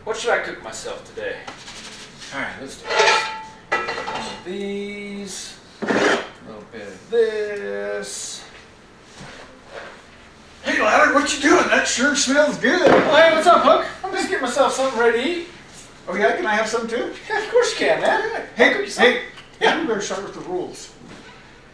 What should I cook myself today? Alright, let's do this. One of these. A little bit of this. Hey Ladder, what you doing? That sure smells good. Oh, hey, what's up, Hook? I'm just getting myself something ready to eat. Oh yeah, can I have some too? Yeah, of course you can, man. Hey, yeah, we better start with the rules.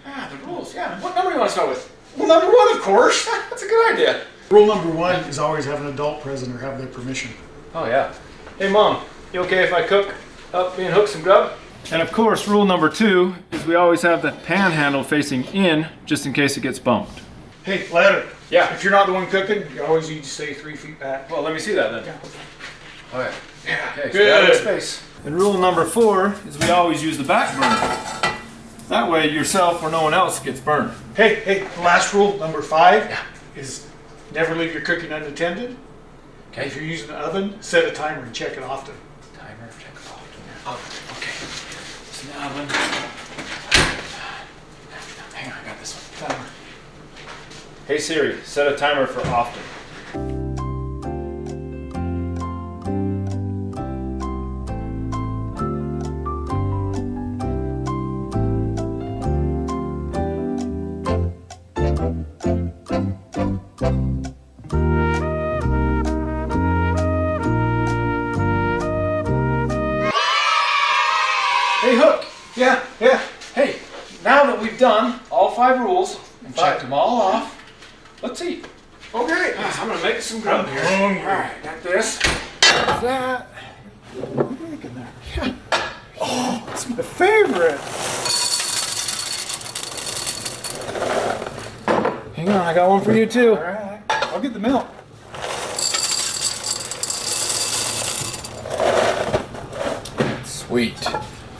Ah, the rules, yeah. What number do you want to start with? Well, number one, of course. That's a good idea. Rule number one is always have an adult present or have their permission. Oh, yeah. Hey, Mom, you okay if I cook up me and Hook some grub? And of course, rule number 2 is we always have the pan handle facing in just in case it gets bumped. Hey Ladder. Yeah. If you're not the one cooking, you always need to stay 3 feet back. Well, let me see that then. Yeah. All right. Yeah. Okay, Good. out of space. And rule number 4 is we always use the back burner. That way yourself or no one else gets burned. Hey, last rule, number 5, is never leave your cooking unattended. Okay. If you're using an oven, set a timer and check it often. Timer, check it off. Oh, okay. It's an oven. Hang on, I got this one. Timer. Hey Siri, set a timer for often. Hey, Hook. Yeah. Hey, now that we've done all 5 rules and checked them all off, let's eat. Okay. I'm gonna make some grub here. hungry. All right, got this. That. What are you making there? Yeah. Oh, it's my favorite. Hang on, I got one for you too. All right. I'll get the milk. Sweet.